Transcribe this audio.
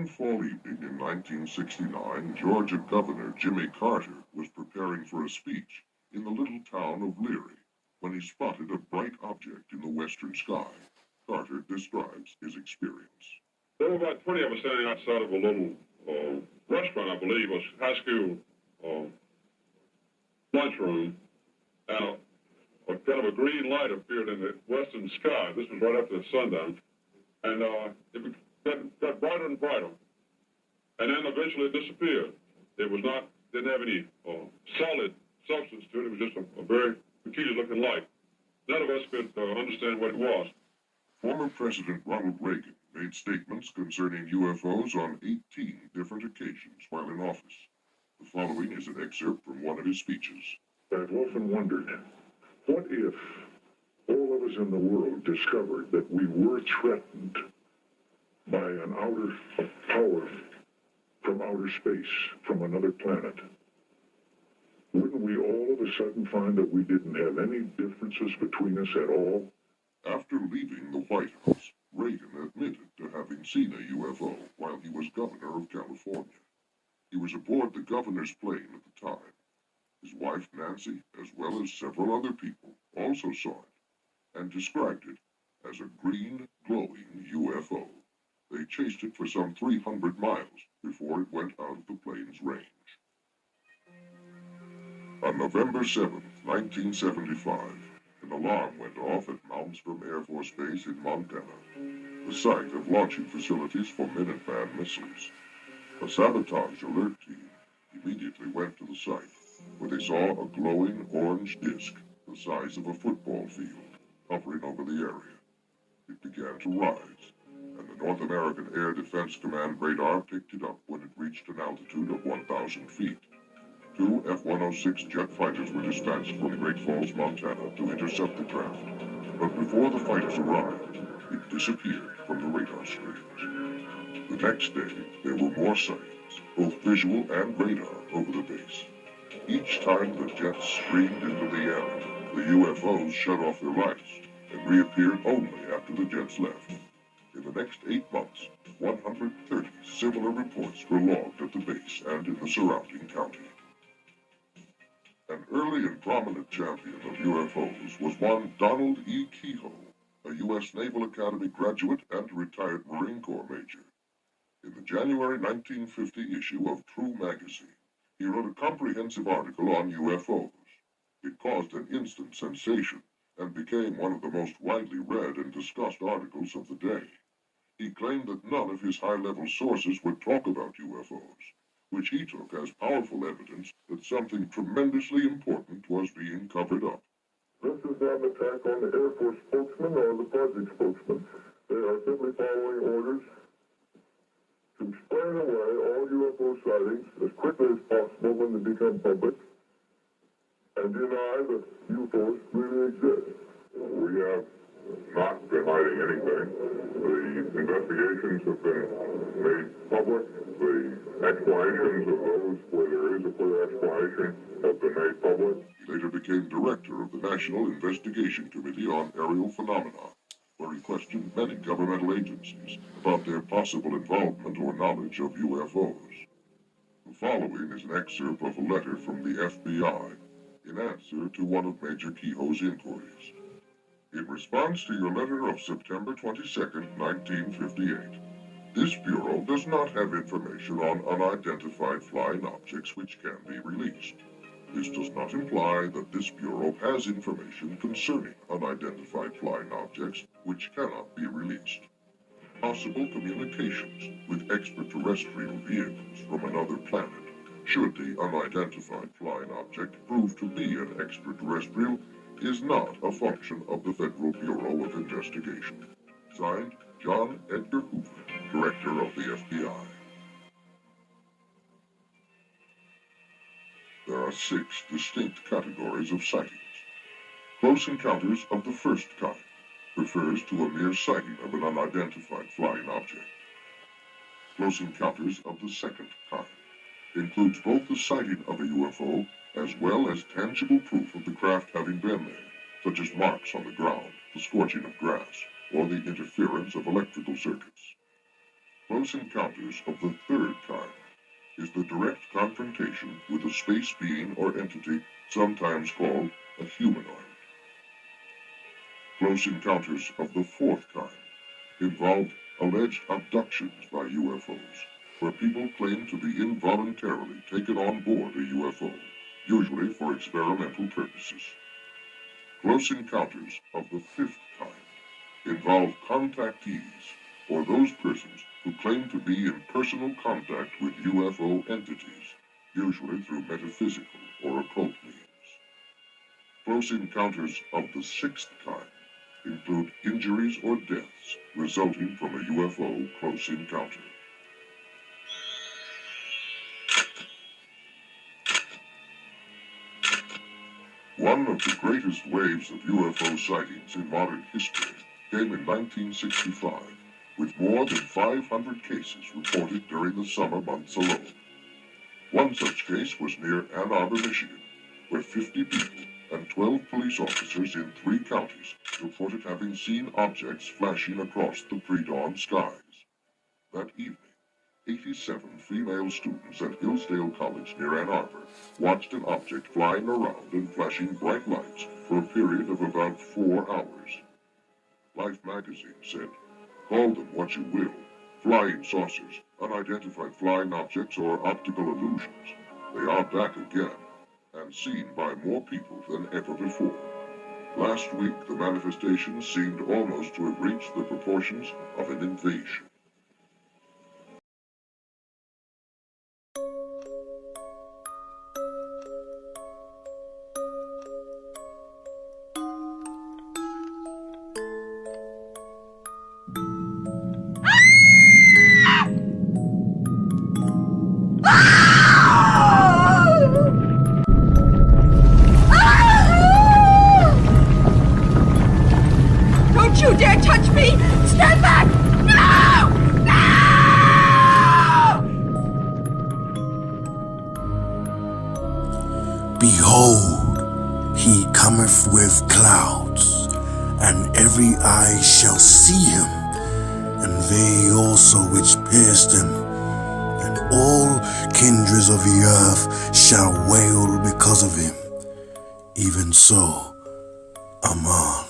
fall evening in 1969, Georgia Governor Jimmy Carter was preparing for a speech in the little town of Leary when he spotted a bright object in the western sky. Carter describes his experience. There were about 20 of us standing outside of a little restaurant, I believe, a high school lunchroom, and a kind of a green light appeared in the western sky. This was right after sundown, and it got brighter and brighter, and then eventually it disappeared. Didn't have any solid substance to it. It was just a very peculiar-looking light. None of us could understand what it was. Former President Ronald Reagan made statements concerning UFOs on 18 different occasions while in office. The following is an excerpt from one of his speeches. I've often wondered, what if all of us in the world discovered that we were threatened by an outer power from outer space, from another planet? Wouldn't we all of a sudden find that we didn't have any differences between us at all? After leaving the White House, Reagan admitted to having seen a UFO while he was governor of California. He was aboard the governor's plane at the time. His wife, Nancy, as well as several other people, also saw it and described it as a green, glowing UFO. They chased it for some 300 miles before it went out of the plane's range. On November 7, 1975, an alarm went off at Malmstrom Air Force Base in Montana, the site of launching facilities for Minuteman missiles. A sabotage alert team immediately went to the site, where they saw a glowing orange disk the size of a football field hovering over the area. It began to rise, and the North American Air Defense Command radar picked it up when it reached an altitude of 1,000 feet. 2 F-106 jet fighters were dispatched from Great Falls, Montana to intercept the craft, but before the fighters arrived, it disappeared from the radar screens. The next day, there were more sightings, both visual and radar, over the base. Each time the jets streamed into the area, the UFOs shut off their lights and reappeared only after the jets left. In the next 8 months, 130 similar reports were logged at the base and in the surrounding county. An early and prominent champion of UFOs was one Donald E. Kehoe, a U.S. Naval Academy graduate and retired Marine Corps major. In the January 1950 issue of True magazine, he wrote a comprehensive article on UFOs. It caused an instant sensation and became one of the most widely read and discussed articles of the day. He claimed that none of his high-level sources would talk about UFOs, which he took as powerful evidence that something tremendously important was being covered up. This is not an attack on the Air Force spokesman or the project spokesman. They are simply following orders to explain away all UFO sightings as quickly as possible when they become public and deny that UFOs really exist. We have not been hiding anything. The investigations have been made public. The explanations of those where there is a clear explanation have been made public. He later became director of the National Investigation Committee on Aerial Phenomena, where he questioned many governmental agencies about their possible involvement or knowledge of UFOs. The following is an excerpt of a letter from the FBI in answer to one of Major Kehoe's inquiries. In response to your letter of September 22, 1958, this Bureau does not have information on unidentified flying objects which can be released. This does not imply that this Bureau has information concerning unidentified flying objects which cannot be released. Possible communications with extraterrestrial vehicles from another planet, should the unidentified flying object prove to be an extraterrestrial, is not a function of the Federal Bureau of Investigation. Signed, John Edgar Hoover, Director of the FBI. There are 6 distinct categories of sightings. Close encounters of the first kind refers to a mere sighting of an unidentified flying object. Close encounters of the second kind includes both the sighting of a UFO as well as tangible proof of the craft having been there, such as marks on the ground, the scorching of grass, or the interference of electrical circuits. Close encounters of the third kind is the direct confrontation with a space being or entity sometimes called a humanoid. Close encounters of the fourth kind involved alleged abductions by UFOs, where people claim to be involuntarily taken on board a UFO, usually for experimental purposes. Close encounters of the fifth kind involve contactees, or those persons who claim to be in personal contact with UFO entities, usually through metaphysical or occult means. Close encounters of the sixth kind include injuries or deaths resulting from a UFO close encounter. One of the greatest waves of UFO sightings in modern history came in 1965, with more than 500 cases reported during the summer months alone. One such case was near Ann Arbor, Michigan, where 50 people and 12 police officers in 3 counties reported having seen objects flashing across the pre-dawn skies. That evening, 87 female students at Hillsdale College near Ann Arbor watched an object flying around and flashing bright lights for a period of about 4 hours. Life magazine said, "Call them what you will, flying saucers, unidentified flying objects, or optical illusions. They are back again, and seen by more people than ever before." Last week, the manifestation seemed almost to have reached the proportions of an invasion. Don't you dare touch me! Stand back! No! No! Behold, he cometh with clouds, and every eye shall see him, and they also which pierced him, and all kindreds of the earth shall wail because of him. Even so, Amen.